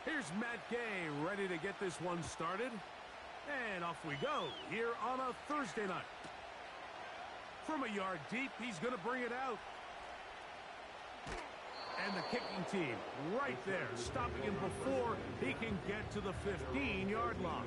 Here's Matt Gay ready to get this one started. And off we go here on a Thursday night. From a yard deep, he's going to bring it out. And the kicking team right there, stopping him before he can get to the 15-yard line.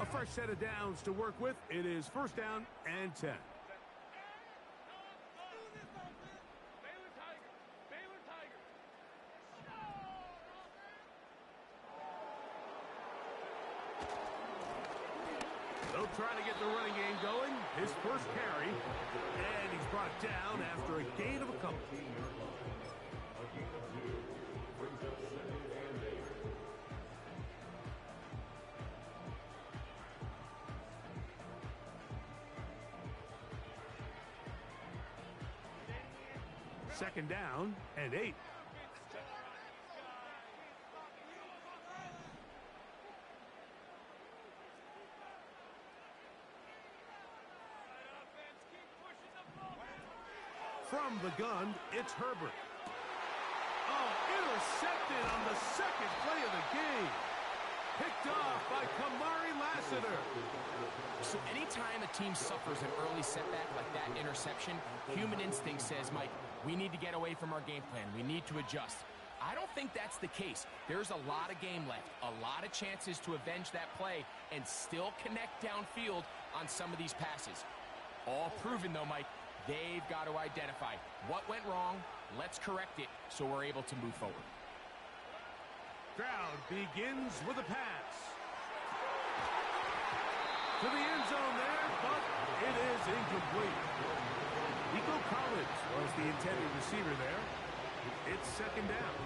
A fresh set of downs to work with. It is first down and 10. They'll try to get the running game going. His first carry. And he's brought down after a gain of a couple. Second down and 8. From the gun, it's Herbert. Oh, intercepted on the second play of the game. Picked off by Kamari Lassiter. So anytime a team suffers an early setback like that interception, human instinct says, Mike, we need to get away from our game plan. We need to adjust. I don't think that's the case. There's a lot of game left, a lot of chances to avenge that play and still connect downfield on some of these passes. All proven, though, Mike. They've got to identify what went wrong. Let's correct it so we're able to move forward. Stroud begins with a pass. To the end zone there, but it is incomplete. Nico Collins was the intended receiver there. It's second down.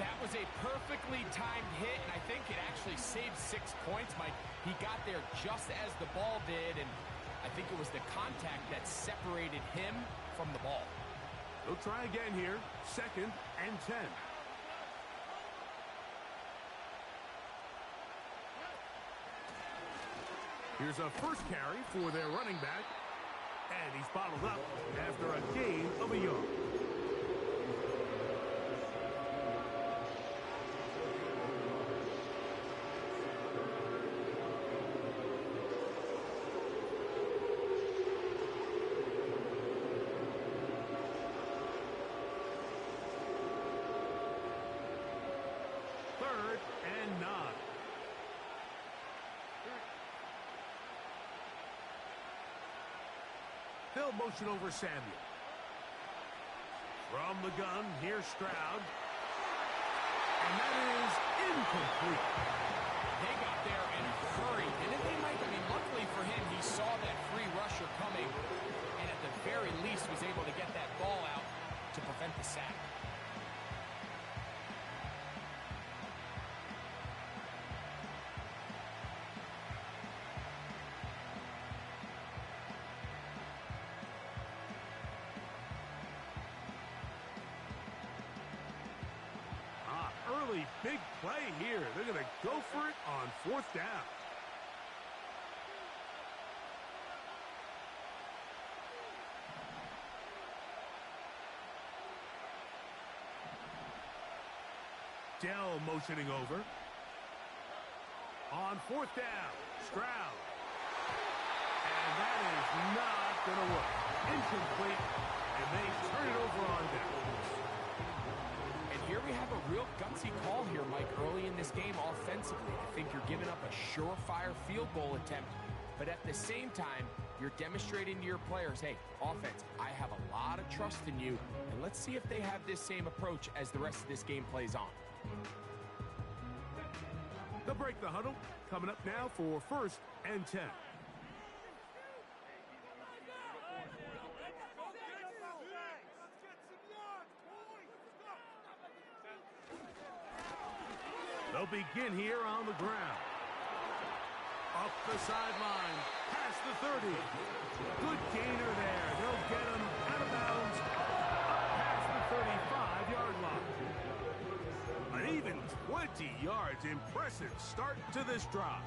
That was a perfectly timed hit, and I think it actually saved 6 points, Mike. He got there just as the ball did, and I think it was the contact that separated him from the ball. They'll try again here. Second and 10. Here's a first carry for their running back. And he's bottled up after a gain of a yard. Third and 9. They'll motion over Samuel. From the gun, here's Stroud. And that is incomplete. They got there in a hurry. And they might, luckily for him, he saw that free rusher coming. And at the very least was able to get that ball out to prevent the sack. Early big play here. They're going to go for it on fourth down. Dell motioning over. On fourth down, Stroud. And that is not going to work. Incomplete, and they turn it over on downs. Here we have a real gutsy call here, Mike, early in this game offensively. I think you're giving up a surefire field goal attempt, but at the same time, you're demonstrating to your players, hey, offense, I have a lot of trust in you, and let's see if they have this same approach as the rest of this game plays on. They'll break the huddle. Coming up now for first and 10. They'll begin here on the ground. Up the sideline, past the 30. Good gainer there. They'll get him out of bounds, up past the 35-yard line. An even 20 yards. Impressive start to this drive.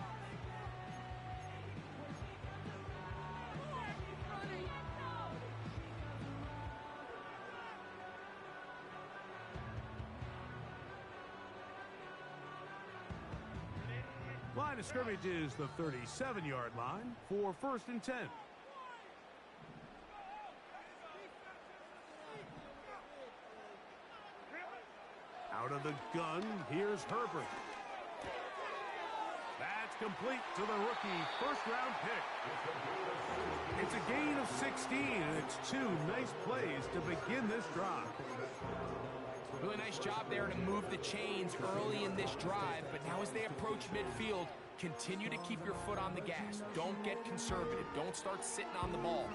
Line of scrimmage is the 37-yard line for 1st and 10. Out of the gun, here's Herbert. That's complete to the rookie, first-round pick. It's a gain of 16, and it's 2 nice plays to begin this drive. Really nice job there to move the chains early in this drive, but now as they approach midfield, continue to keep your foot on the gas. Don't get conservative. Don't start sitting on the ball.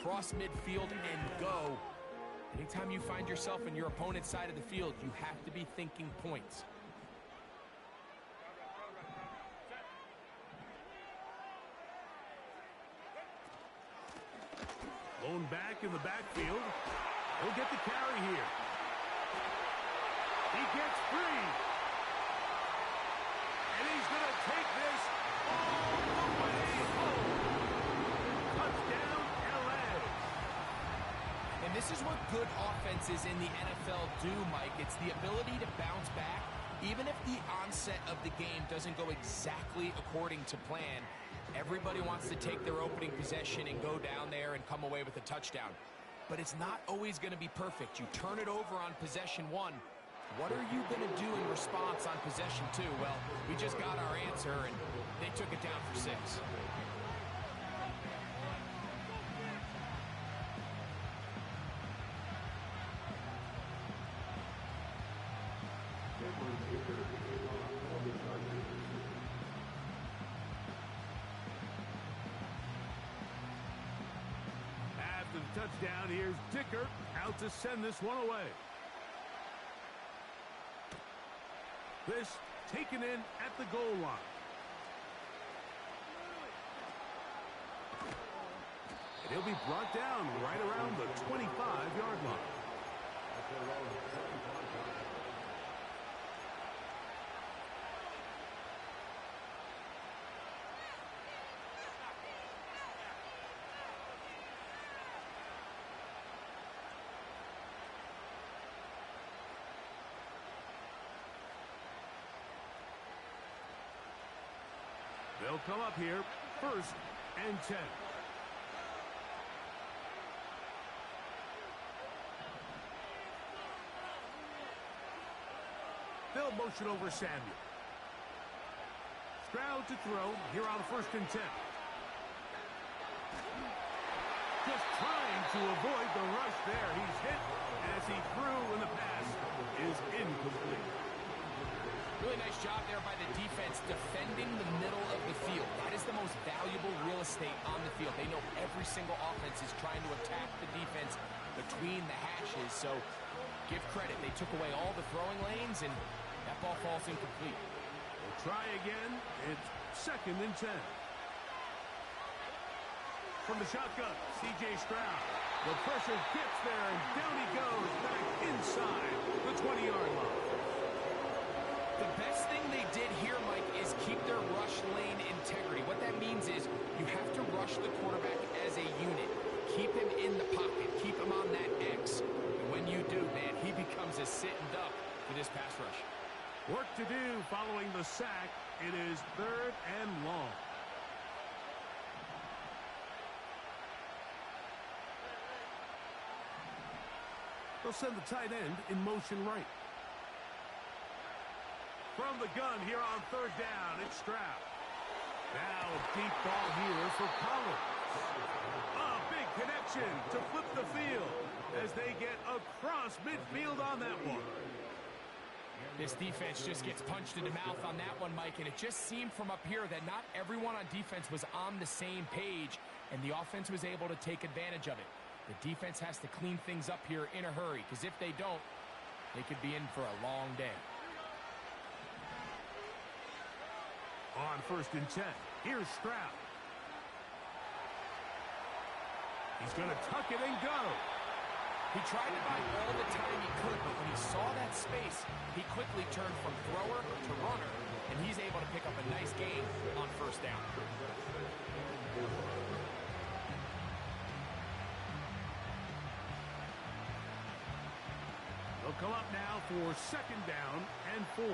Cross midfield and go. Anytime you find yourself in your opponent's side of the field, you have to be thinking points. Blown back in the backfield. He'll get the carry here. He gets free. And he's going to take this all the way home. Touchdown, LA. And this is what good offenses in the NFL do, Mike. It's the ability to bounce back. Even if the onset of the game doesn't go exactly according to plan, everybody wants to take their opening possession and go down there and come away with a touchdown. But it's not always going to be perfect. You turn it over on possession 1. What are you going to do in response on possession 2? Well, we just got our answer, and they took it down for 6. After the touchdown, here's Dicker out to send this one away. This taken in at the goal line. And he'll be brought down right around the 25-yard line. They'll come up here, 1st and 10. They'll motion over Samuel. Stroud to throw here on 1st and 10. Just trying to avoid the rush there. He's hit as he threw, and the pass is incomplete. Really nice job there by the defense defending the middle of the field. That is the most valuable real estate on the field. They know every single offense is trying to attack the defense between the hashes. So give credit. They took away all the throwing lanes, and that ball falls incomplete. We'll try again. It's 2nd and 10. From the shotgun, C.J. Stroud. The pressure gets there, and down he goes back inside the 20-yard line. The best thing they did here, Mike, is keep their rush lane integrity. What that means is you have to rush the quarterback as a unit. Keep him in the pocket. Keep him on that X. And when you do, man, he becomes a sitting duck for this pass rush. Work to do following the sack. It is 3rd and long. They'll send the tight end in motion right. From the gun here on 3rd down, it's Stroud. Now a deep ball here for Collins. A big connection to flip the field as they get across midfield on that one. This defense just gets punched in the mouth on that one, Mike, and it just seemed from up here that not everyone on defense was on the same page, and the offense was able to take advantage of it. The defense has to clean things up here in a hurry, because if they don't, they could be in for a long day. On 1st and 10, here's Stroud. He's going to tuck it and go. He tried to buy all the time he could, but when he saw that space, he quickly turned from thrower to runner, and he's able to pick up a nice gain on 1st down. They'll come up now for 2nd down and 4.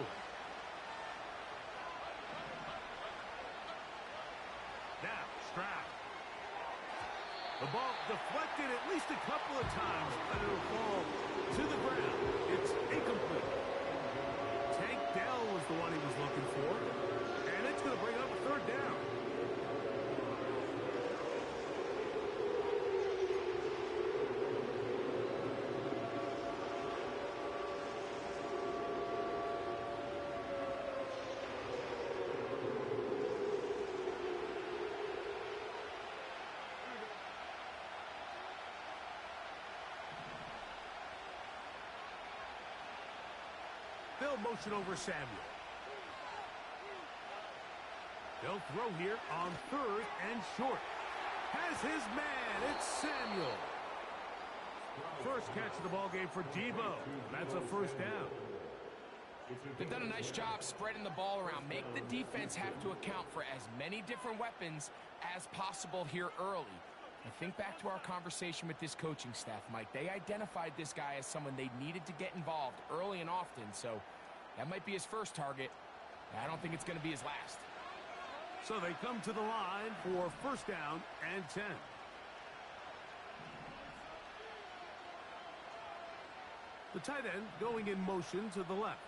Now, Stroud. The ball deflected at least a couple of times, but it'll fall to the ground. It's incomplete. Tank Dell was the one he was looking for, and it's going to bring up a 3rd down. They'll motion over Samuel. They'll throw here on 3rd and short. Has his man. It's Samuel. First catch of the ball game for Debo. That's a 1st down. They've done a nice job spreading the ball around. Make the defense have to account for as many different weapons as possible here early. I think back to our conversation with this coaching staff, Mike. They identified this guy as someone they needed to get involved early and often, so that might be his first target. I don't think it's going to be his last. So they come to the line for 1st down and 10. The tight end going in motion to the left.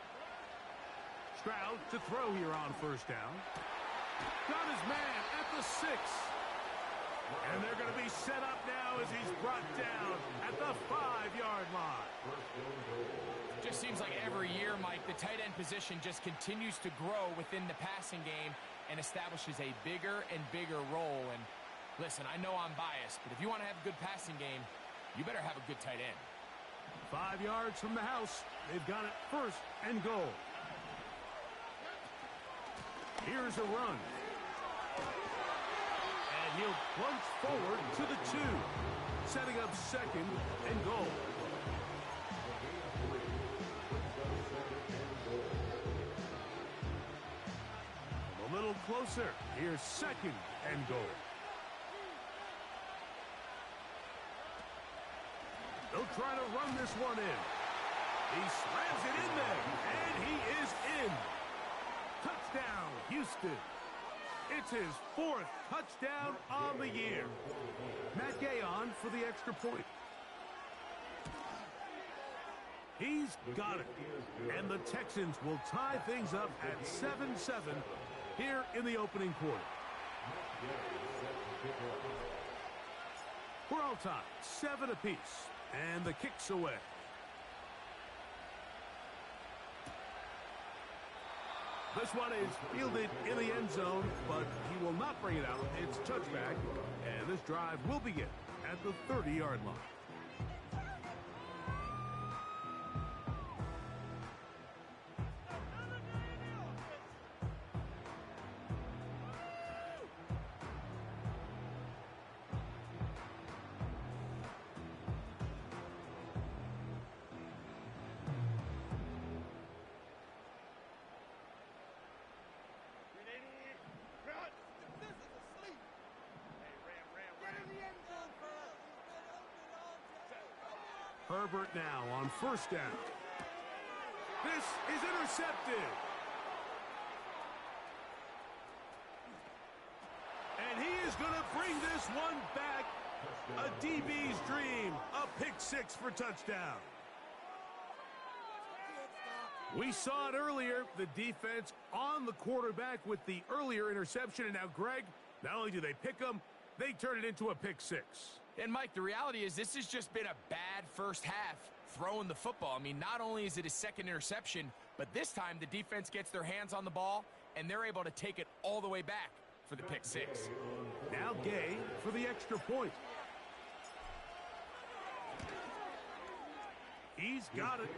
Stroud to throw here on 1st down. Got his man at the 6. And they're going to be set up now as he's brought down at the 5-yard line. Just seems like every year, Mike, the tight end position just continues to grow within the passing game and establishes a bigger and bigger role. And listen, I know I'm biased, but if you want to have a good passing game, you better have a good tight end. 5 yards from the house. They've got it 1st and goal. Here's a run. He'll plunge forward to the 2, setting up 2nd and goal. A little closer. Here's 2nd and goal. They'll try to run this one in. He slams it in there, and he is in. Touchdown, Houston. It's his 4th touchdown on the year. Matt Gay on for the extra point. He's got it. And the Texans will tie things up at 7-7 here in the opening quarter. We're all tied, 7 apiece. And the kick's away. This one is fielded in the end zone, but he will not bring it out. It's touchback, and this drive will begin at the 30-yard line. Herbert now on 1st down. This is intercepted. And he is going to bring this one back. A DB's dream. A pick 6 for touchdown. We saw it earlier. The defense on the quarterback with the earlier interception. And now, Greg, not only do they pick him, they turn it into a pick 6. And, Mike, the reality is this has just been a bad first half throwing the football. I mean, not only is it his 2nd interception, but this time the defense gets their hands on the ball, and they're able to take it all the way back for the pick 6. Now Gay for the extra point. He's got it,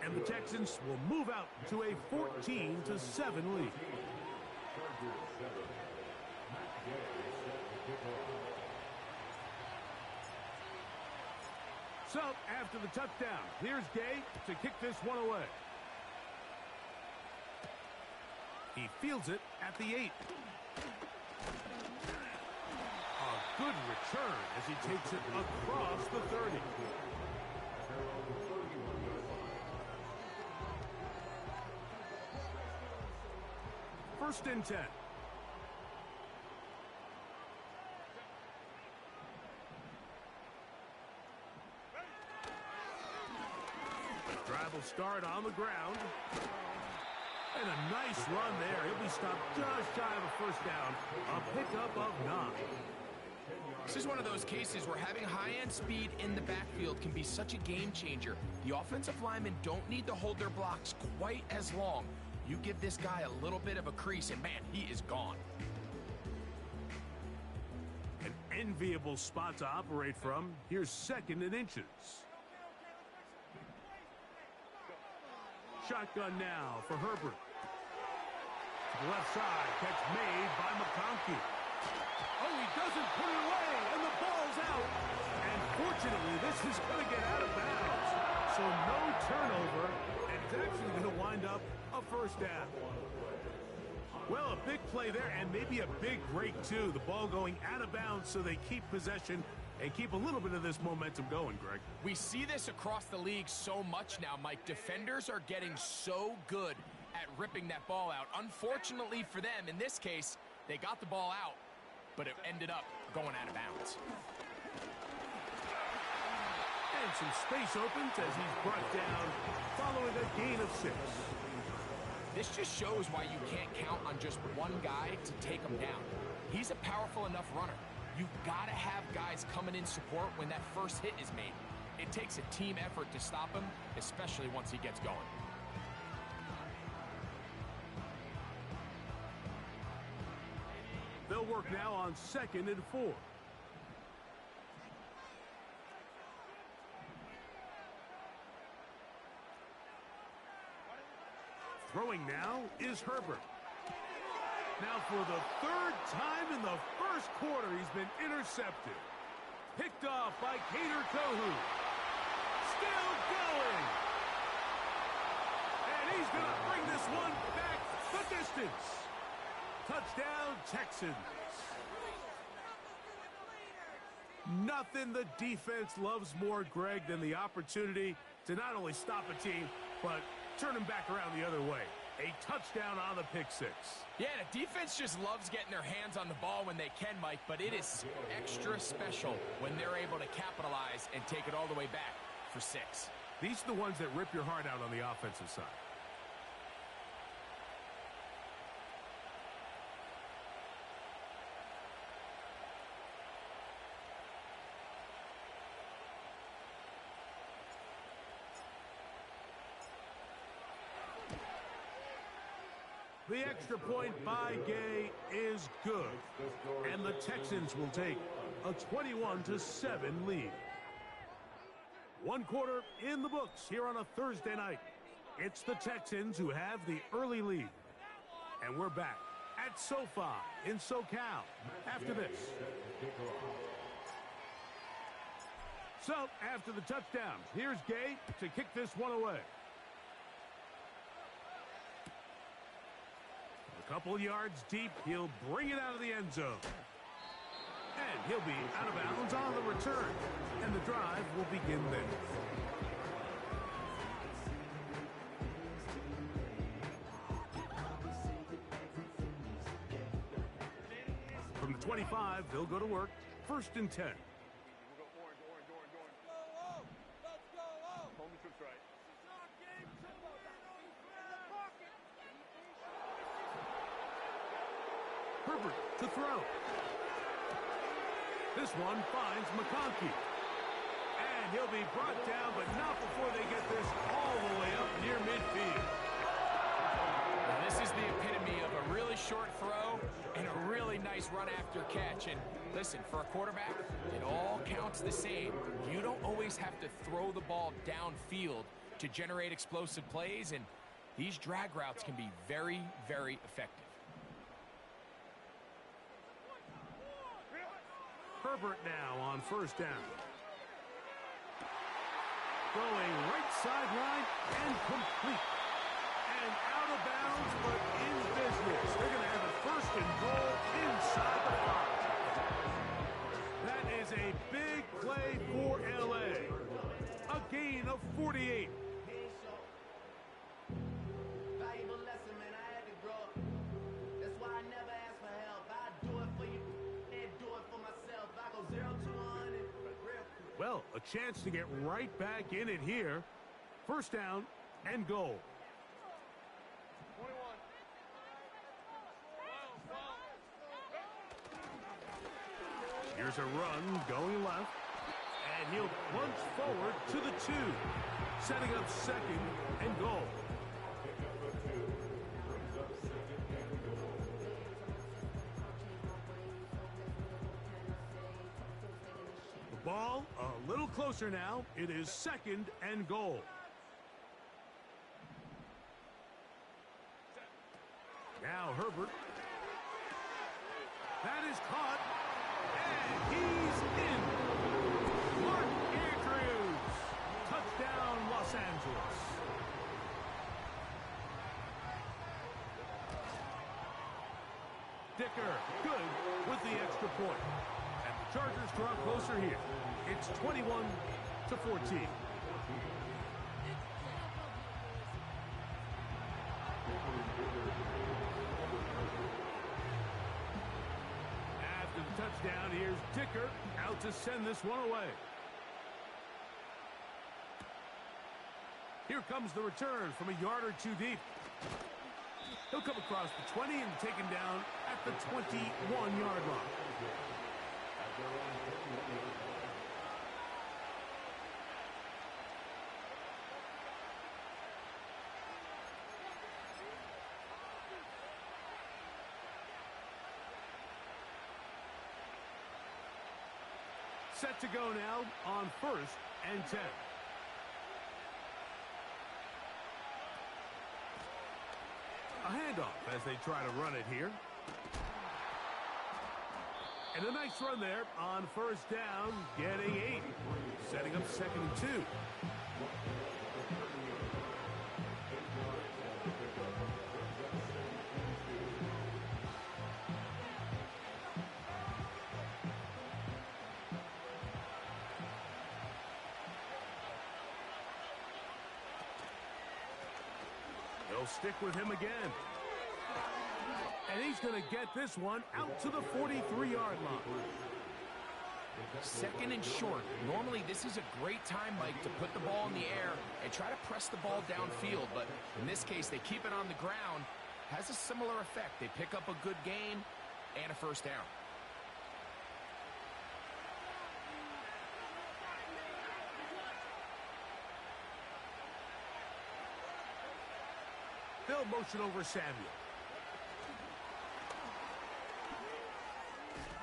and the Texans will move out to a 14-7 lead. So, after the touchdown, here's Gay to kick this one away. He fields it at the 8. A good return as he takes it across the 30. First and 10. Drive will start on the ground. And a nice run there. He'll be stopped just shy of a first down. A pickup of 9. This is one of those cases where having high-end speed in the backfield can be such a game changer. The offensive linemen don't need to hold their blocks quite as long. You give this guy a little bit of a crease, and man, he is gone. An enviable spot to operate from. Here's 2nd and inches. Shotgun now for Herbert. To the left side, catch made by McConkey. Oh, he doesn't put it away, and the ball's out. And fortunately, this is going to get out of bounds. So no turnover, and it's actually going to wind up a first down. Well, a big play there, and maybe a big break, too. The ball going out of bounds so they keep possession and keep a little bit of this momentum going, Greg. We see this across the league so much now, Mike. Defenders are getting so good at ripping that ball out. Unfortunately for them, in this case, they got the ball out, but it ended up going out of bounds. And some space opens as he's brought down following a gain of 6. This just shows why you can't count on just one guy to take him down. He's a powerful enough runner. You've got to have guys coming in support when that first hit is made. It takes a team effort to stop him, especially once he gets going. They'll work now on 2nd and 4. Throwing now is Herbert. Now for the 3rd time in the first quarter, he's been intercepted. Picked off by Kader Kohu. Still going. And he's going to bring this one back the distance. Touchdown, Texans. Nothing the defense loves more, Greg, than the opportunity to not only stop a team, but turn them back around the other way. A touchdown on the pick 6. Yeah, the defense just loves getting their hands on the ball when they can, Mike, but it is extra special when they're able to capitalize and take it all the way back for 6. These are the ones that rip your heart out on the offensive side. The extra point by Gay is good. And the Texans will take a 21-7 lead. 1 quarter in the books here on a Thursday night. It's the Texans who have the early lead. And we're back at SoFi in SoCal after this. So, after the touchdowns, here's Gay to kick this one away. A couple yards deep, he'll bring it out of the end zone. And he'll be out of bounds on the return. And the drive will begin then. From the 25, they'll go to work. 1st and 10. Herbert to throw. This one finds McConkey. And he'll be brought down, but not before they get this all the way up near midfield. Now, this is the epitome of a really short throw and a really nice run after catch. And listen, for a quarterback, it all counts the same. You don't always have to throw the ball downfield to generate explosive plays, and these drag routes can be very, very effective. Herbert now on first down. Going right sideline and complete. And out of bounds, but in business. They're going to have it first and goal inside the 5. That is a big play for L.A. A gain of 48. Valuable lesson, man. I had to grow up. That's why I never ask for help. I do it for you and do it for myself. I go 0 to 100 real quick. Well, a chance to get right back in it here. First down and goal. Here's a run going left. And he'll punch forward to the 2. Setting up second and goal. The ball a little closer now. It is second and goal. Now Herbert. That is caught. And he's in. Mark Andrews. Touchdown, Los Angeles. Dicker, good with the extra point. And the Chargers draw closer here. It's 21-14. After the touchdown, here's Dicker out to send this one away. Here comes the return from a yard or 2 deep. He'll come across the 20 and taken down at the 21-yard line. Set to go now on first and 10. A handoff as they try to run it here. And a nice run there on first down, getting 8. Setting up second and 2. They'll stick with him again. And he's going to get this one out to the 43-yard line. Second and short. Normally, this is a great time, Mike, to put the ball in the air and try to press the ball downfield. But in this case, they keep it on the ground. Has a similar effect. They pick up a good gain and a first down. They'll motion over Samuel.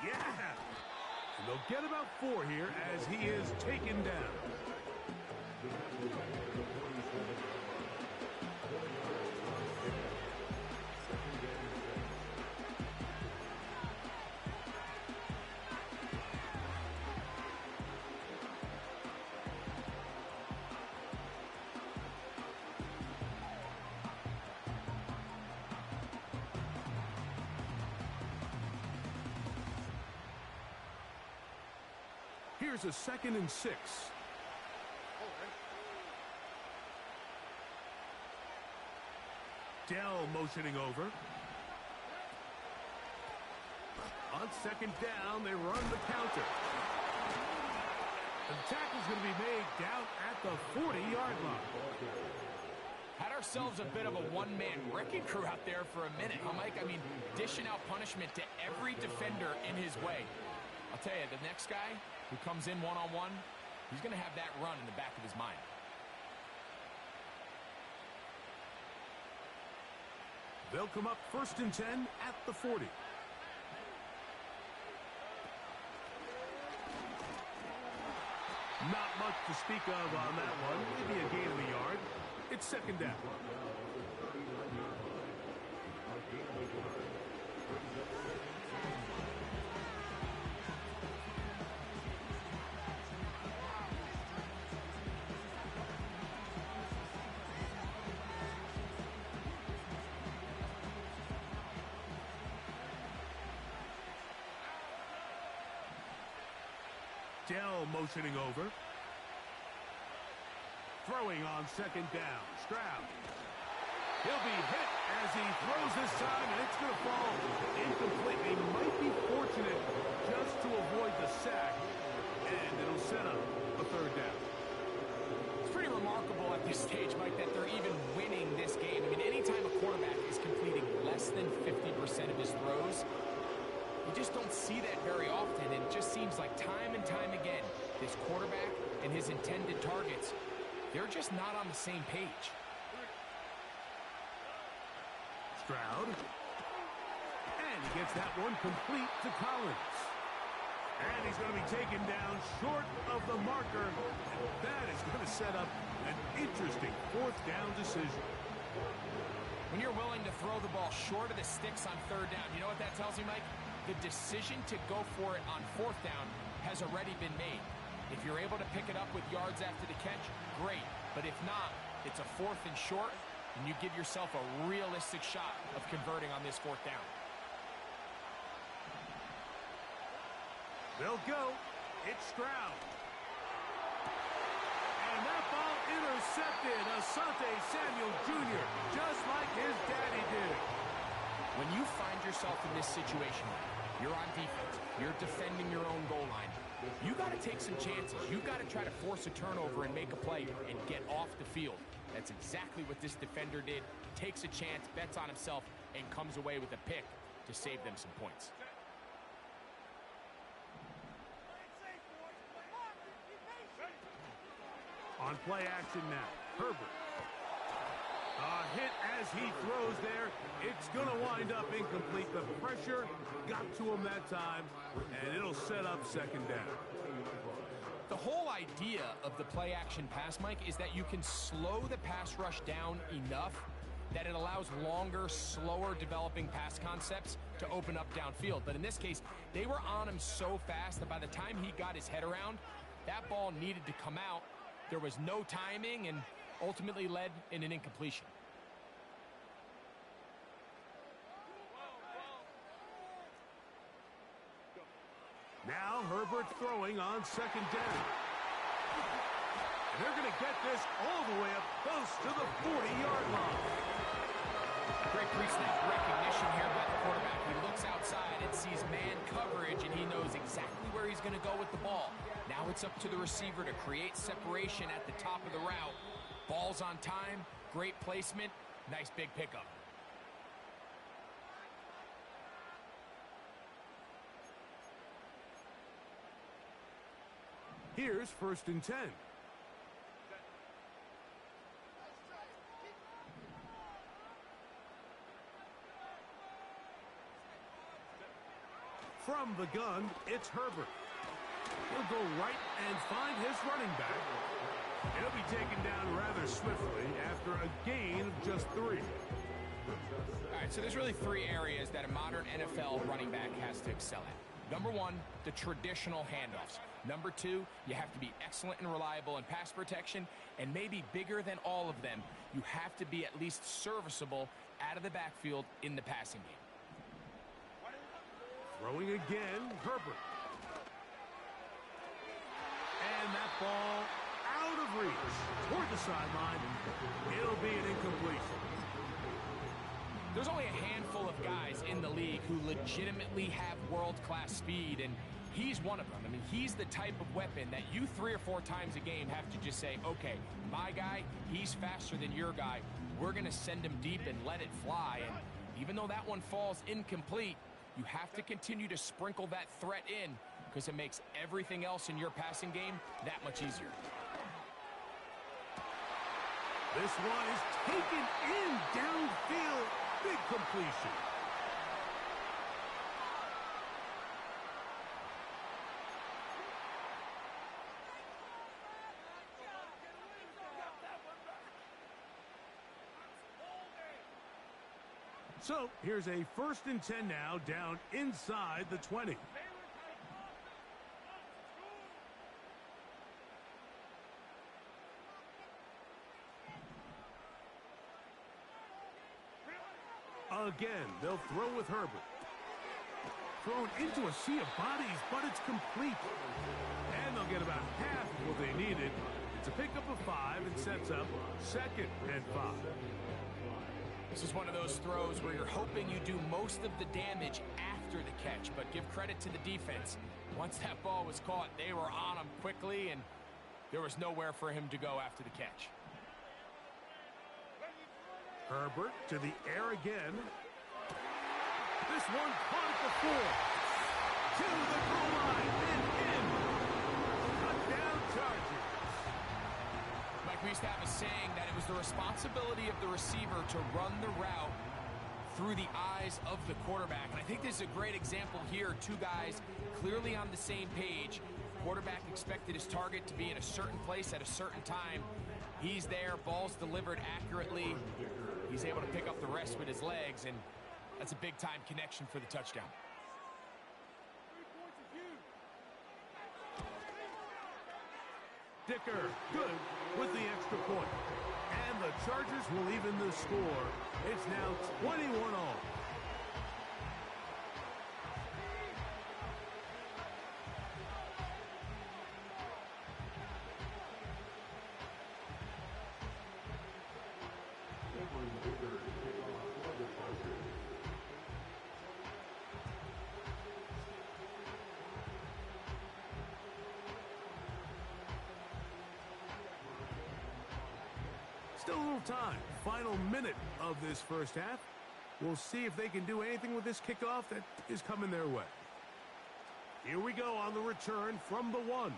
Yeah! And they'll get about 4 here as he is taken down. Here's a second and 6. Dell motioning over. On second down, they run the counter. The tackle's going to be made down at the 40-yard line. Had ourselves a bit of a one-man wrecking crew out there for a minute, huh, Mike? I mean, dishing out punishment to every defender in his way. I'll tell you, the next guy who comes in one-on-one, he's going to have that run in the back of his mind. They'll come up first and 10 at the 40. Not much to speak of on that one. Maybe a gain of a yard. It's second down. Dell motioning over. Throwing on second down. Stroud. He'll be hit as he throws this time, and it's going to fall incomplete. They might be fortunate just to avoid the sack, and it'll set up a third down. It's pretty remarkable at this stage, Mike, that they're even winning this game. I mean, anytime a quarterback is completing less than 50% of his throws, you just don't see that very often. And it just seems like time and time again, this quarterback and his intended targets, they're just not on the same page. Stroud. And he gets that one complete to Collins. And he's going to be taken down short of the marker. And that is going to set up an interesting fourth down decision. When you're willing to throw the ball short of the sticks on third down, you know what that tells you, Mike? The decision to go for it on fourth down has already been made. If you're able to pick it up with yards after the catch, great. But if not, it's a fourth and short, and you give yourself a realistic shot of converting on this fourth down. They'll go. It's Stroud. And that ball intercepted. Asante Samuel Jr., just like his daddy did. When you find yourself in this situation, you're on defense, you're defending your own goal line, you got to take some chances. You got to try to force a turnover and make a play and get off the field. That's exactly what this defender did. Takes a chance, bets on himself, and comes away with a pick to save them some points. On play action now, Herbert. A hit as he throws there. It's going to wind up incomplete. The pressure got to him that time, and it'll set up second down. The whole idea of the play action pass, Mike, is that you can slow the pass rush down enough that it allows longer, slower developing pass concepts to open up downfield. But in this case, they were on him so fast that by the time he got his head around, that ball needed to come out. There was no timing and ultimately led in an incompletion. Now Herbert throwing on second down. And they're going to get this all the way up close to the 40-yard line. Great pre-snap recognition here by the quarterback. He looks outside and sees man coverage, and he knows exactly where he's going to go with the ball. Now it's up to the receiver to create separation at the top of the route. Ball's on time, great placement, nice big pickup. Here's 1st and 10. From the gun, it's Herbert. He'll go right and find his running back. He'll be taken down rather swiftly after a gain of just 3. All right, so there's really 3 areas that a modern NFL running back has to excel at. Number 1, the traditional handoffs. Number 2, you have to be excellent and reliable in pass protection. And maybe bigger than all of them, you have to be at least serviceable out of the backfield in the passing game. Throwing again, Herbert. And that ball out of reach toward the sideline. It'll be an incompletion. There's only a handful of guys in the league who legitimately have world-class speed, and he's one of them. I mean, he's the type of weapon that you 3 or 4 times a game have to just say, okay, my guy, he's faster than your guy. We're going to send him deep and let it fly. And even though that one falls incomplete, you have to continue to sprinkle that threat in because it makes everything else in your passing game that much easier. This one is taken in downfield. Big completion. So here's a 1st and 10 now, down inside the 20. Again, they'll throw with Herbert. Thrown into a sea of bodies, but it's complete. And the get about half of what they needed. It's a pickup of 5 and sets up 2nd and 5. This is one of those throws where you're hoping you do most of the damage after the catch, but give credit to the defense. Once that ball was caught, they were on him quickly, and there was nowhere for him to go after the catch. Herbert to the air again. This one caught at the 4. To the goal line and in. Touchdown Chargers. Mike, we used to have a saying that it was the responsibility of the receiver to run the route through the eyes of the quarterback. And I think this is a great example here. Two guys clearly on the same page. Quarterback expected his target to be in a certain place at a certain time. He's there, ball's delivered accurately. He's able to pick up the rest with his legs, and that's a big-time connection for the touchdown. Dicker, good with the extra point. And the Chargers will even the score. It's now 21-all. Still a little time. Final minute of this first half. We'll see if they can do anything with this kickoff that is coming their way. Here we go on the return from the 1.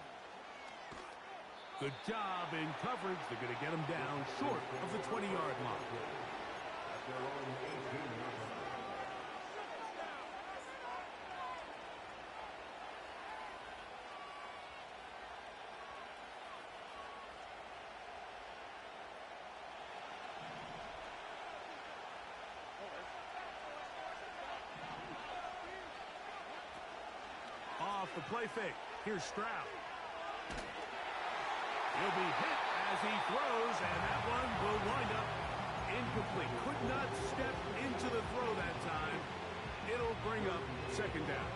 Good job in coverage. They're going to get him down short of the 20-yard line. Off the play fake. Here's Stroud. He'll be hit as he throws, and that one will wind up incomplete. Could not step into the throw that time. It'll bring up 2nd down.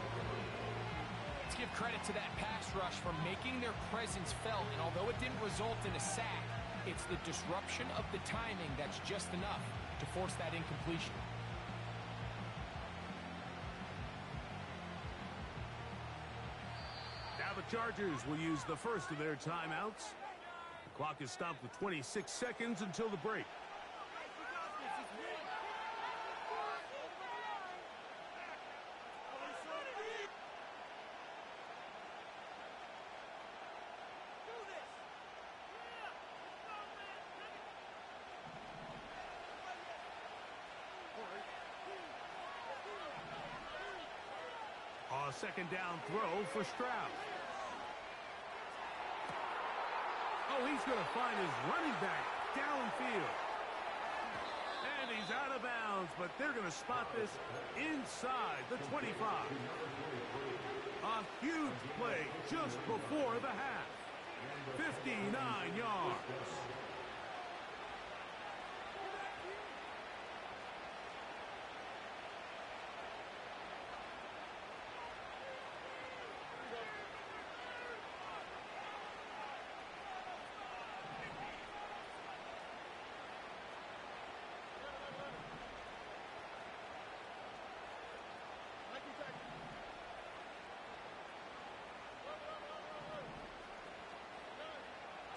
Let's give credit to that pass rush for making their presence felt, and although it didn't result in a sack, it's the disruption of the timing that's just enough to force that incompletion. Now the Chargers will use the first of their timeouts. The clock is stopped with 26 seconds until the break. A 2nd down throw for Stroud. Oh, he's going to find his running back downfield. And he's out of bounds, but they're going to spot this inside the 25. A huge play just before the half. 59 yards.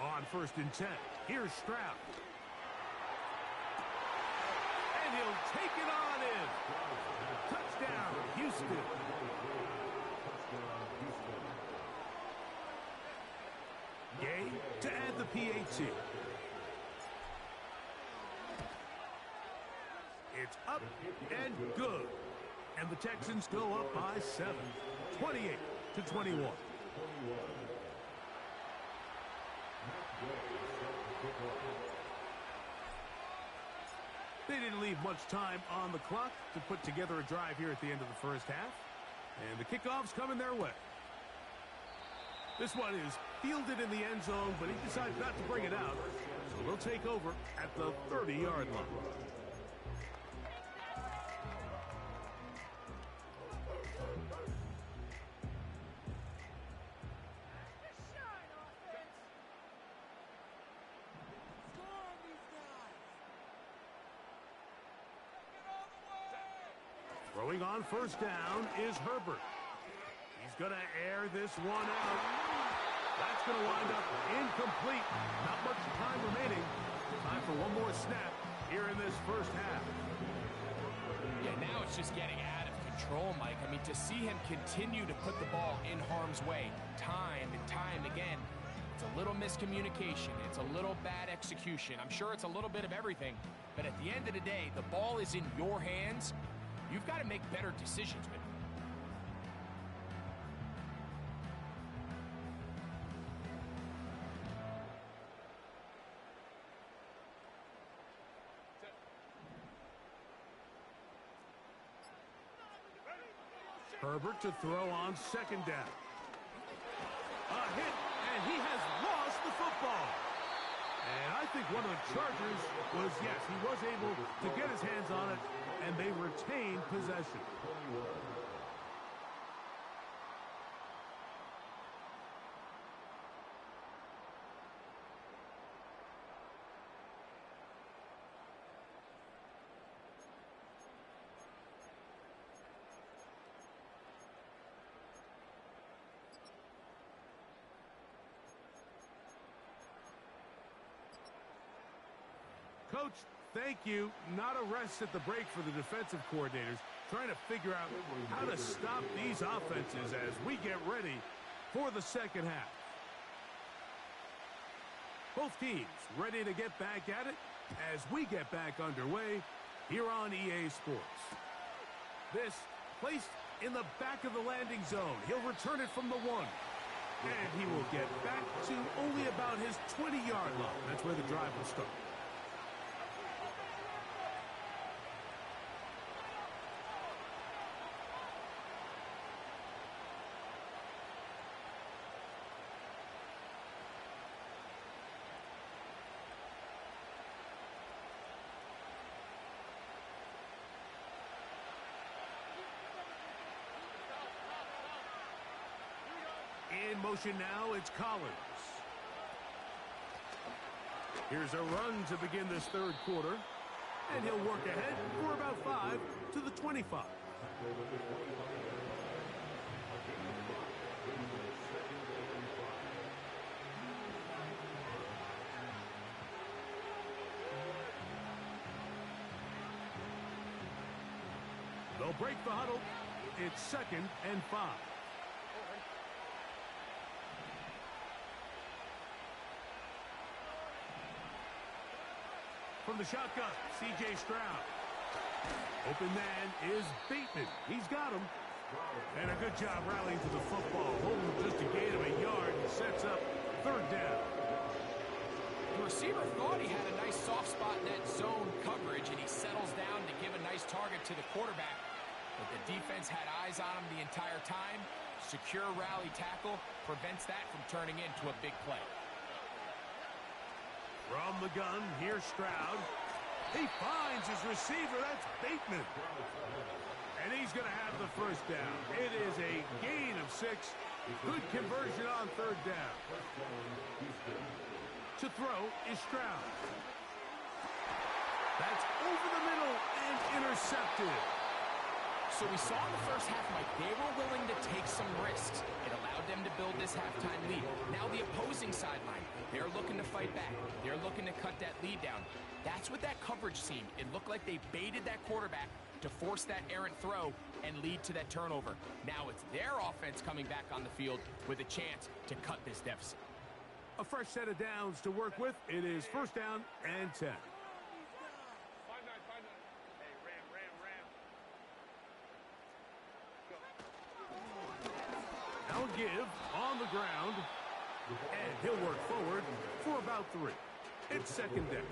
On 1st and 10, here's Stroud. And he'll take it on in. Touchdown, Houston. Gay to add the PAT. It's up and good. And the Texans go up by 7, 28-21. They didn't leave much time on the clock to put together a drive here at the end of the first half. And the kickoff's coming their way. This one is fielded in the end zone, but he decides not to bring it out. So they'll take over at the 30-yard line. Throwing on first down is Herbert. He's going to air this one out. That's going to wind up incomplete. Not much time remaining. Time for one more snap here in this first half. Yeah, now it's just getting out of control, Mike. I mean, to see him continue to put the ball in harm's way time and time again, it's a little miscommunication. It's a little bad execution. I'm sure it's a little bit of everything. But at the end of the day, the ball is in your hands. You've got to make better decisions with it. Herbert to throw on second down. A hit, and he has lost the football. And I think one of the Chargers was, yes, he was able to get his hands on it, and they retained possession. Coach, thank you. Not a rest at the break for the defensive coordinators, trying to figure out how to stop these offenses as we get ready for the second half. Both teams ready to get back at it as we get back underway here on EA Sports. This placed in the back of the landing zone. He'll return it from the 1. And he will get back to only about his 20-yard line. That's where the drive will start. In motion now, it's Collins. Here's a run to begin this third quarter. And he'll work ahead for about 5 to the 25. They'll break the huddle. It's 2nd and 5. From the shotgun, C.J. Stroud. Open man is Bateman. He's got him. And a good job rallying to the football. Holding just a gain of a yard and sets up third down. The receiver thought he had a nice soft spot in that zone coverage, and he settles down to give a nice target to the quarterback. But the defense had eyes on him the entire time. Secure rally tackle prevents that from turning into a big play. From the gun, here's Stroud. He finds his receiver. That's Bateman. And he's going to have the first down. It is a gain of 6. Good conversion on third down. To throw is Stroud. That's over the middle and intercepted. So we saw in the first half, Mike, they were willing to take some risks. It allowed them to build this halftime lead. Now the opposing sideline, they're looking to fight back. They're looking to cut that lead down. That's what that coverage seemed. It looked like they baited that quarterback to force that errant throw and lead to that turnover. Now it's their offense coming back on the field with a chance to cut this deficit. A fresh set of downs to work with. It is first down and 10. Now a give on the ground, and he'll work forward for about 3. It's 2nd down.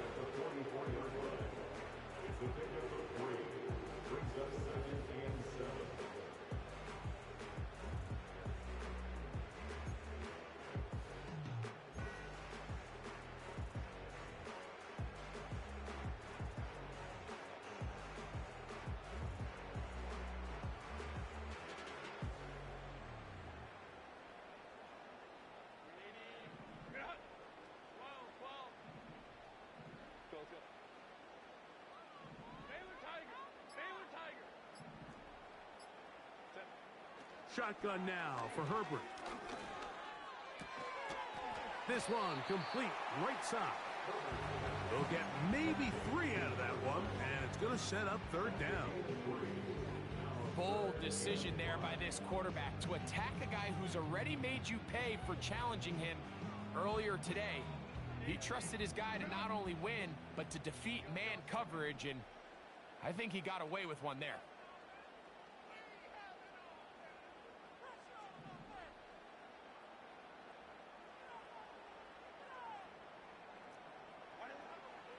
Shotgun now for Herbert. This one complete right side. They'll get maybe 3 out of that one, and it's going to set up third down. Bold decision there by this quarterback to attack a guy who's already made you pay for challenging him earlier today. He trusted his guy to not only win, but to defeat man coverage, and I think he got away with one there.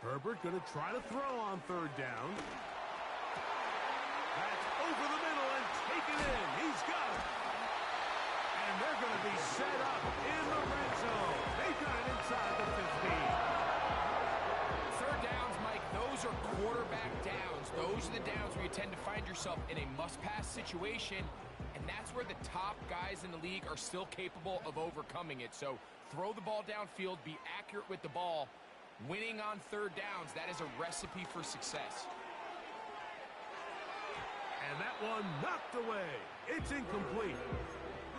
Herbert going to try to throw on third down. That's over the middle and taken in. He's got it. And they're going to be set up in the red zone. They got it inside the 15. Third downs, Mike, those are quarterback downs. Those are the downs where you tend to find yourself in a must-pass situation, and that's where the top guys in the league are still capable of overcoming it. So throw the ball downfield, be accurate with the ball. Winning on third downs, that is a recipe for success. And that one knocked away. It's incomplete.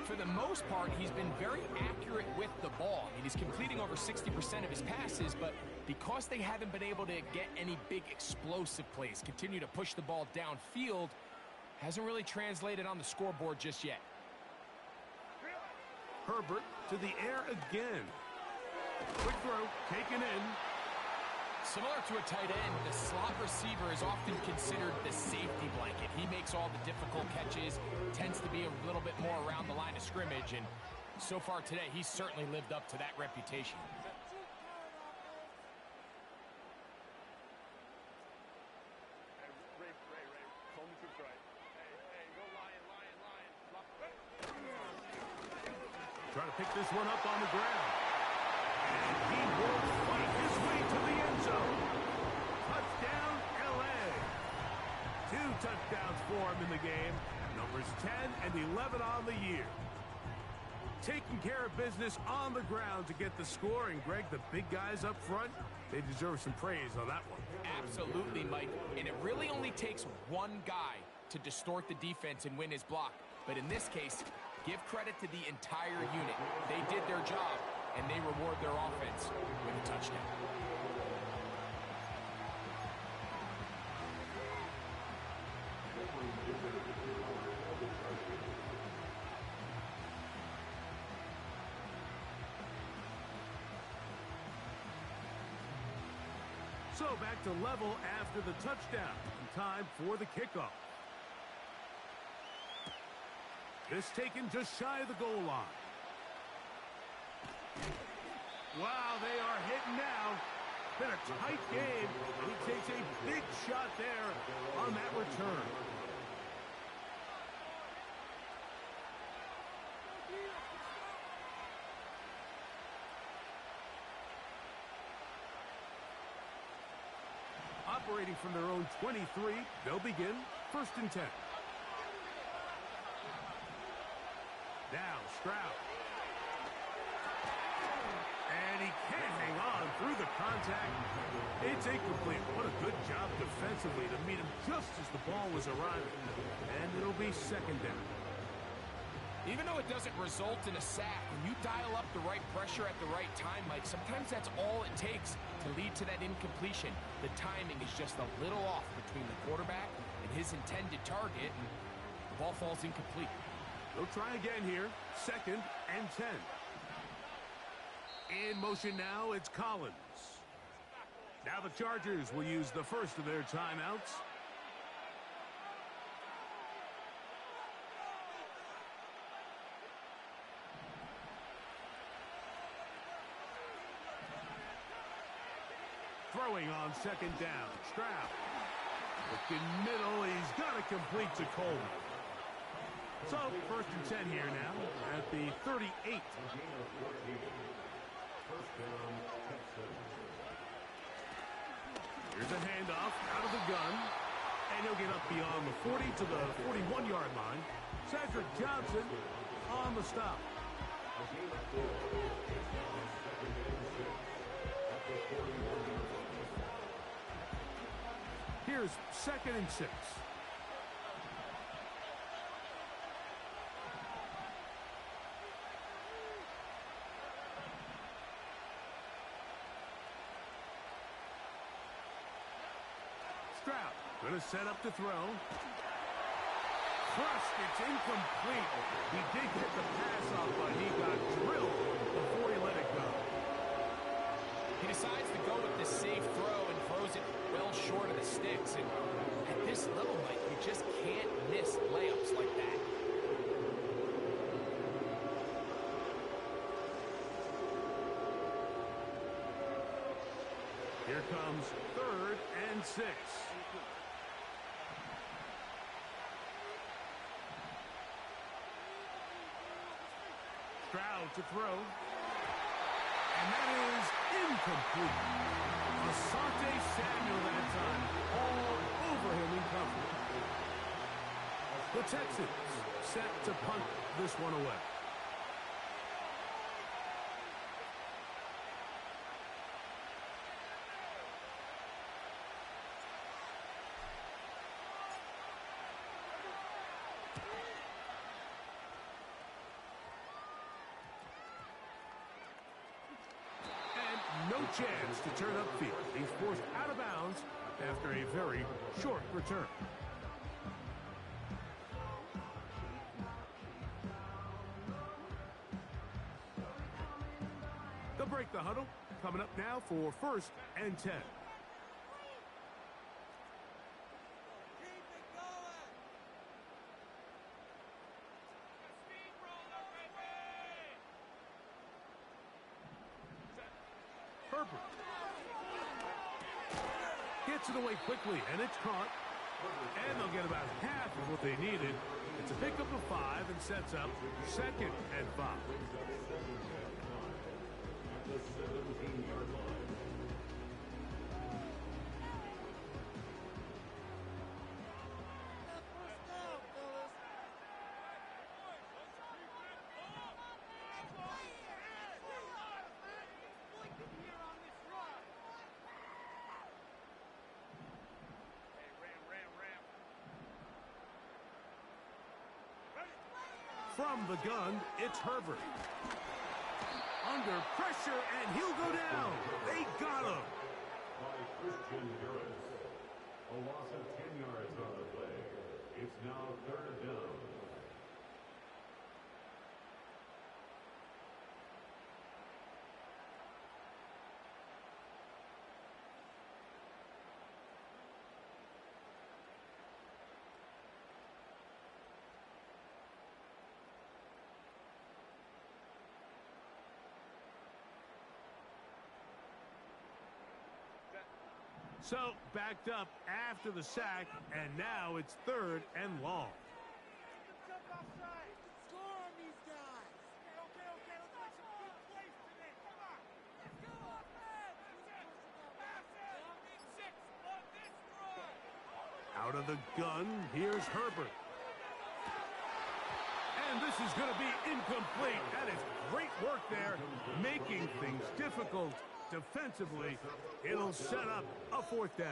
For the most part, he's been very accurate with the ball. I mean, he's completing over 60% of his passes, but because they haven't been able to get any big explosive plays, continue to push the ball downfield, hasn't really translated on the scoreboard just yet. Herbert to the air again. Quick throw, taken in. Similar to a tight end, the slot receiver is often considered the safety blanket. He makes all the difficult catches, tends to be a little bit more around the line of scrimmage, and so far today, he's certainly lived up to that reputation. Trying to pick this one up on the ground. And he will fight his way to the end zone. Touchdown, L.A. 2 touchdowns for him in the game. Numbers 10 and 11 on the year. Taking care of business on the ground to get the score. And, Greg, the big guys up front, they deserve some praise on that one. Absolutely, Mike. And it really only takes one guy to distort the defense and win his block. But in this case, give credit to the entire unit. They did their job, and they reward their offense with a touchdown. So back to level after the touchdown. Time for the kickoff. This taken just shy of the goal line. Wow, they are hitting now. Been a tight game, and he takes a big shot there on that return. Operating from their own 23, they'll begin 1st and 10. Now, Stroud. And he can't hang on through the contact. It's incomplete. What a good job defensively to meet him just as the ball was arriving. And it'll be 2nd down. Even though it doesn't result in a sack, when you dial up the right pressure at the right time, Mike, sometimes that's all it takes to lead to that incompletion. The timing is just a little off between the quarterback and his intended target, and the ball falls incomplete. They'll try again here. 2nd and 10. In motion now, it's Collins. Now the Chargers will use the first of their timeouts. Throwing on 2nd down. Stroud. Looking middle. He's got to complete to Coleman. So, 1st and 10 here now at the 38. Here's a handoff out of the gun. And he'll get up beyond the 40 to the 41-yard line. Cedric Johnson on the stop. Here's 2nd and 6. Stroud going to set up to throw. Crushed. It's incomplete. He did get the pass off, but he got drilled before he let it go. He decides to go with the safe throw and throws it well short of the sticks. And at this level, Mike, you just can't miss layups like that. Here comes 3rd and 6. Stroud to throw. And that is incomplete. Asante Samuel that time, all over him in coverage. The Texans set to punt this one away. No chance to turn upfield. He's forced out of bounds after a very short return. They'll break the huddle. Coming up now for 1st and 10. Herbert gets it away quickly, and it's caught. And they'll get about half of what they needed. It's a pickup of 5 and sets up 2nd and 5. From the gun, it's Herbert. Under pressure, and he'll go down. They got him. By Christian Harris. A loss of 10 yards on the play. It's now 3rd down. So, backed up after the sack, and now it's 3rd and long. Out of the gun, here's Herbert. And this is going to be incomplete. That is great work there, making things difficult defensively. It'll set up a 4th down.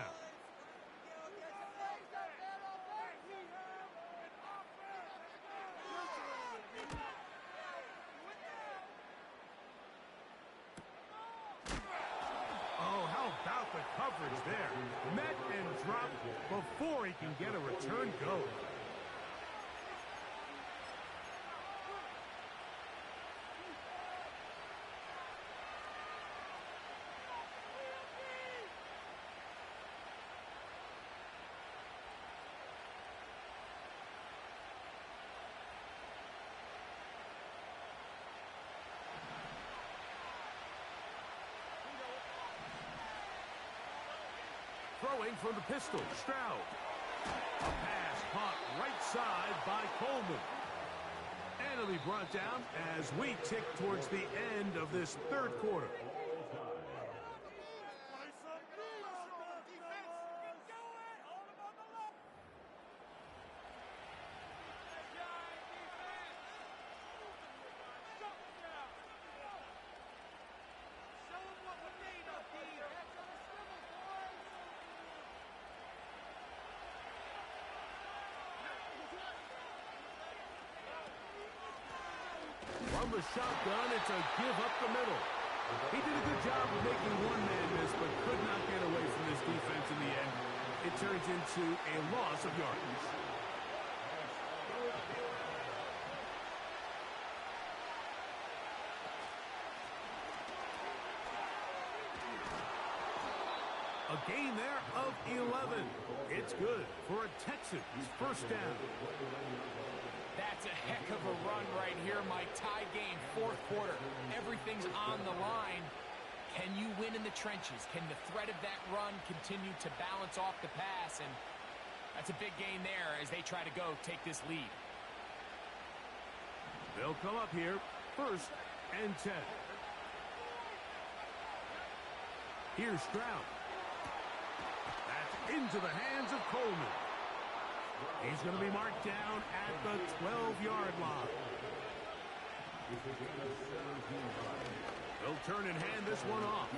Oh, how about the coverage there? Met and dropped before he can get a return going. Throwing from the pistol, Stroud. A pass caught right side by Coleman. And it'll be brought down as we tick towards the end of this 3rd quarter. From the shotgun, it's a give up the middle. He did a good job of making one man miss, but could not get away from this defense in the end. It turns turns into a loss of yards. A gain there of 11. It's good for a Texans first down. That's a heck of a run right here, Mike. Tie game, fourth quarter. Everything's on the line. Can you win in the trenches? Can the threat of that run continue to balance off the pass? And that's a big gain there as they try to go take this lead. They'll come up here, 1st and 10. Here's Stroud. That's into the hands of Coleman. He's going to be marked down at the 12-yard line. He'll turn and hand this one off.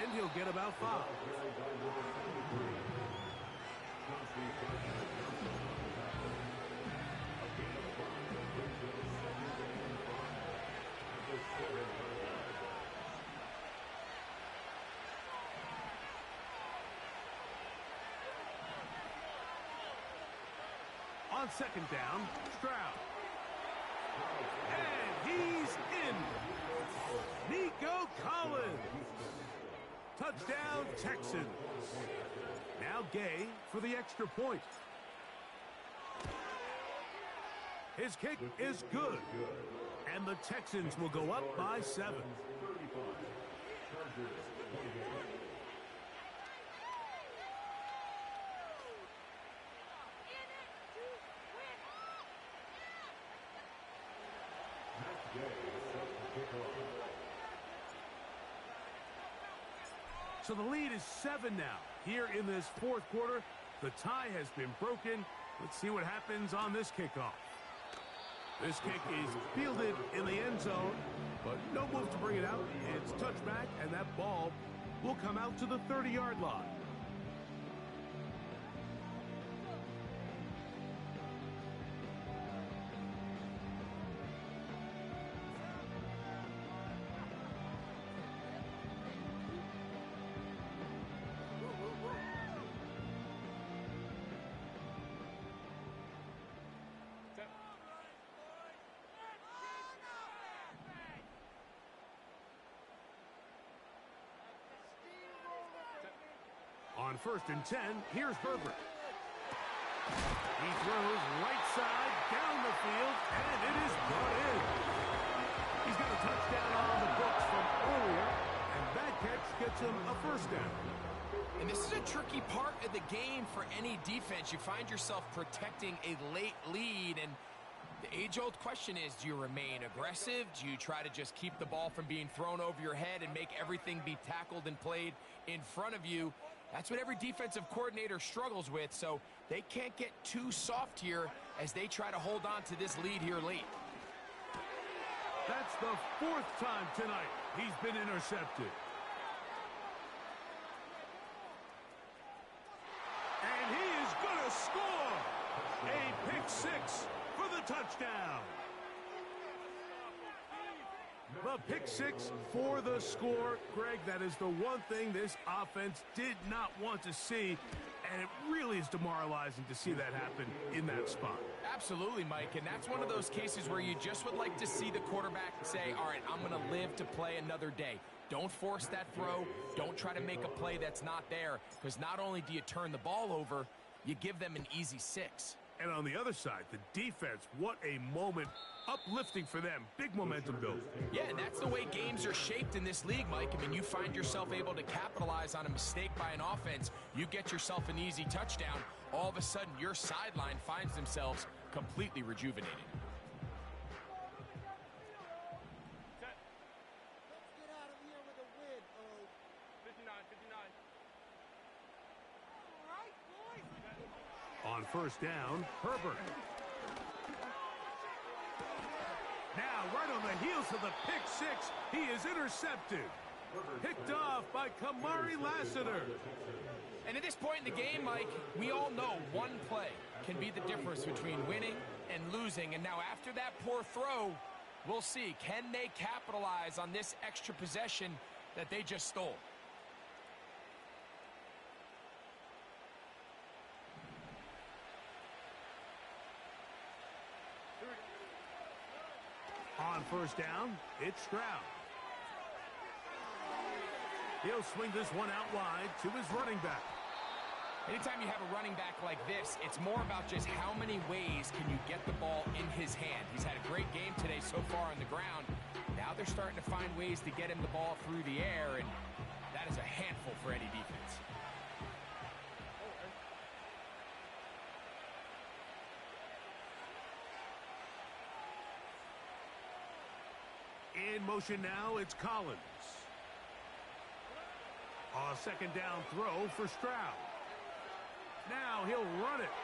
And he'll get about 5. On 2nd down, Stroud. And he's in. Nico Collins. Touchdown, Texans. Now Gay for the extra point. His kick is good. And the Texans will go up by 7. So the lead is 7 now. Here in this fourth quarter, the tie has been broken. Let's see what happens on this kickoff. This kick is fielded in the end zone, but no move to bring it out. It's touchback, and that ball will come out to the 30-yard line. On 1st and 10, here's Herbert. He throws right side down the field, and it is brought in. He's got a touchdown on the books from earlier, and that catch gets him a first down. And this is a tricky part of the game for any defense. You find yourself protecting a late lead, and the age-old question is, do you remain aggressive? Do you try to just keep the ball from being thrown over your head and make everything be tackled and played in front of you? That's what every defensive coordinator struggles with, so they can't get too soft here as they try to hold on to this lead here late. That's the 4th time tonight he's been intercepted. And he is going to score a pick 6 for the touchdown. The pick 6 for the score. Greg, that is the one thing this offense did not want to see, and it really is demoralizing to see that happen in that spot. Absolutely, Mike, and that's one of those cases where you just would like to see the quarterback say, all right, I'm going to live to play another day. Don't force that throw. Don't try to make a play that's not there, because not only do you turn the ball over, you give them an easy 6. And on the other side, the defense, what a moment. Uplifting for them. Big momentum build. Yeah, and that's the way games are shaped in this league, Mike. I mean, you find yourself able to capitalize on a mistake by an offense. You get yourself an easy touchdown. All of a sudden, your sideline finds themselves completely rejuvenated. Let's get out of here with a win, 59, 59. On 1st down, Herbert. Now, right on the heels of the pick 6, he is intercepted. Picked off by Kamari Lassiter. And at this point in the game, Mike, we all know one play can be the difference between winning and losing. And now after that poor throw, we'll see. Can they capitalize on this extra possession that they just stole? first down, it's Stroud. He'll swing this one out wide to his running back. Anytime you have a running back like this, it's more about just how many ways can you get the ball in his hand. He's had a great game today so far on the ground. Now they're starting to find ways to get him the ball through the air, and that is a handful for any defense. In motion now, it's Collins. A second down throw for Stroud. Now he'll run it.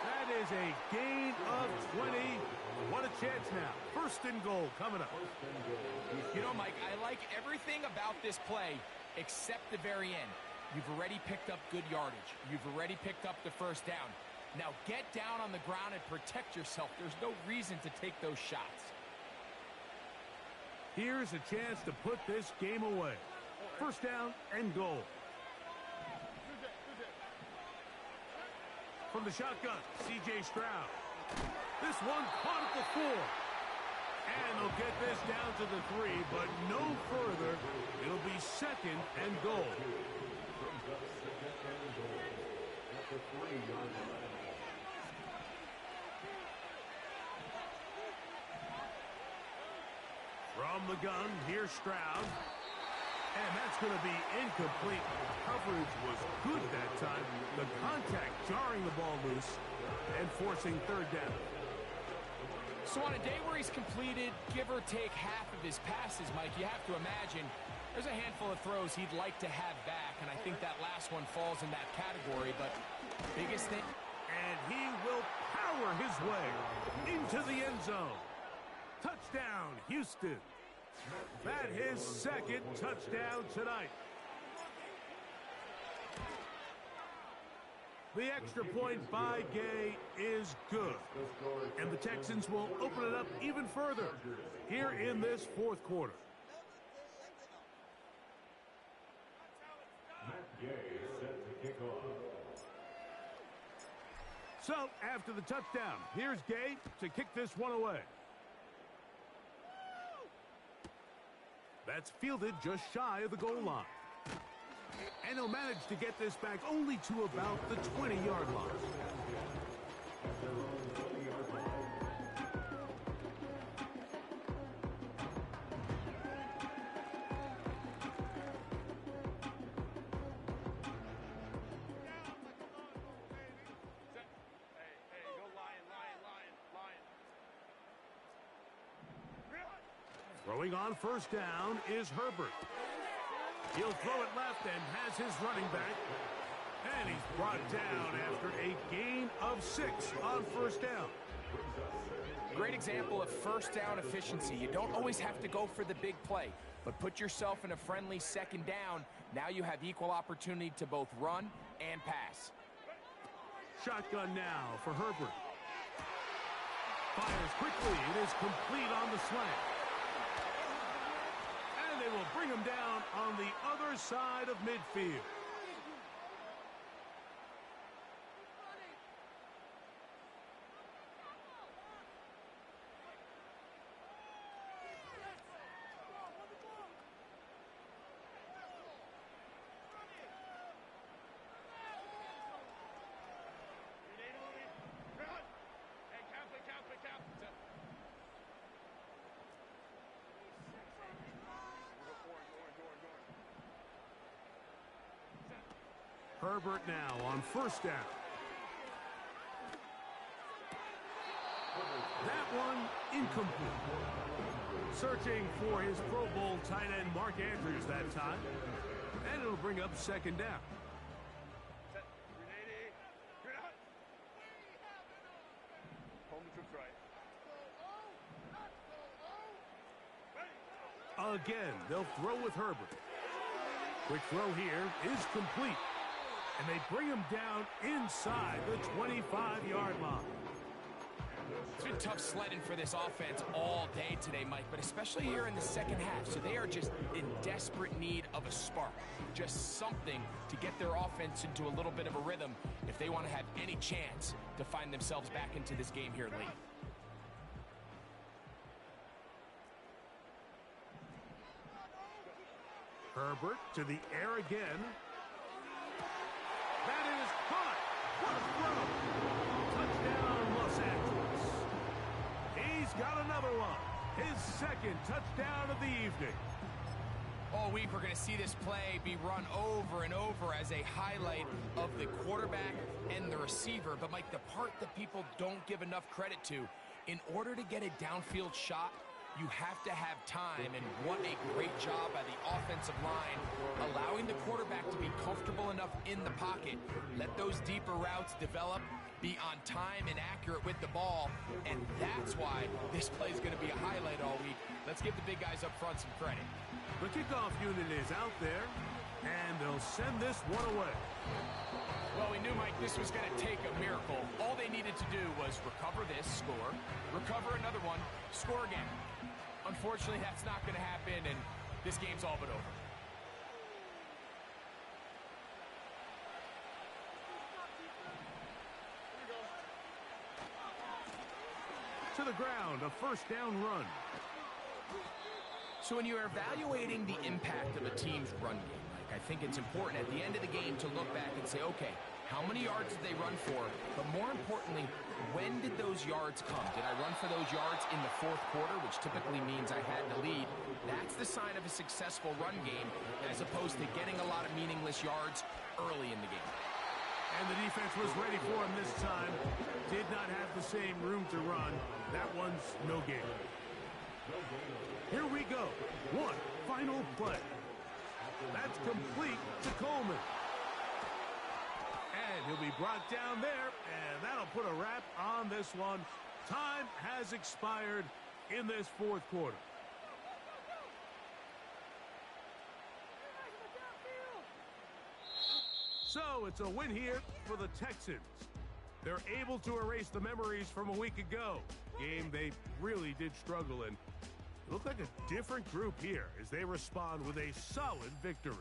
That is a gain of 20. What a chance now. First and goal coming up. You know, Mike, I like everything about this play except the very end. You've already picked up good yardage. You've already picked up the first down. Now get down on the ground and protect yourself. There's no reason to take those shots. Here's a chance to put this game away. First down and goal. From the shotgun, C.J. Stroud. This one caught at the 4. And they'll get this down to the 3, but no further. It'll be second and goal. From the gun, here's Stroud. And that's going to be incomplete. Coverage was good that time. The contact jarring the ball loose and forcing third down. So on a day where he's completed, give or take half of his passes, Mike, you have to imagine there's a handful of throws he'd like to have back, and I think that last one falls in that category, but biggest thing... And he will power his way into the end zone. Touchdown, Houston. That his second touchdown tonight. The extra point by Gay is good. And the Texans will open it up even further here in this fourth quarter. Matt Gay set to kick off. So, after the touchdown, here's Gay to kick this one away. That's fielded just shy of the goal line. And he'll manage to get this back only to about the 20-yard line. Throwing on first down is Herbert. He'll throw it left and has his running back. And he's brought down after a gain of 6 on first down. Great example of first down efficiency. You don't always have to go for the big play, but put yourself in a friendly second down. Now you have equal opportunity to both run and pass. Shotgun now for Herbert. Fires quickly. It is complete on the slant. They will bring him down on the other side of midfield. Herbert now on first down. That one incomplete. Searching for his Pro Bowl tight end Mark Andrews that time. And it'll bring up second down. Again, they'll throw with Herbert. Quick throw here is complete. And they bring him down inside the 25-yard line. It's been tough sledding for this offense all day today, Mike, but especially here in the second half. So they are just in desperate need of a spark, just something to get their offense into a little bit of a rhythm if they want to have any chance to find themselves back into this game here late. Herbert to the air again. That is caught. What a throw. Touchdown, Los Angeles. He's got another one. His second touchdown of the evening. All week, we're going to see this play be run over and over as a highlight of the quarterback and the receiver. But, Mike, the part that people don't give enough credit to, in order to get a downfield shot, you have to have time, and what a great job by the offensive line, allowing the quarterback to be comfortable enough in the pocket, let those deeper routes develop, be on time and accurate with the ball, and that's why this play is going to be a highlight all week. Let's give the big guys up front some credit. The kickoff unit is out there, and they'll send this one away. Well, we knew, Mike, this was going to take a miracle. All they needed to do was recover this, score, recover another one, score again. Unfortunately, that's not going to happen, and this game's all but over. To the ground, a first down run. So when you're evaluating the impact of a team's run game, Mike, I think it's important at the end of the game to look back and say, okay, how many yards did they run for? But more importantly, when did those yards come? Did I run for those yards in the fourth quarter, which typically means I had the lead? That's the sign of a successful run game, as opposed to getting a lot of meaningless yards early in the game. And the defense was ready for him this time. Did not have the same room to run. That one's no gain. Here we go. One final play. That's complete to Coleman. And he'll be brought down there, and that'll put a wrap on this one. Time has expired in this fourth quarter. So it's a win here for the Texans. They're able to erase the memories from a week ago. Game they really did struggle in. It looked like a different group here as they respond with a solid victory.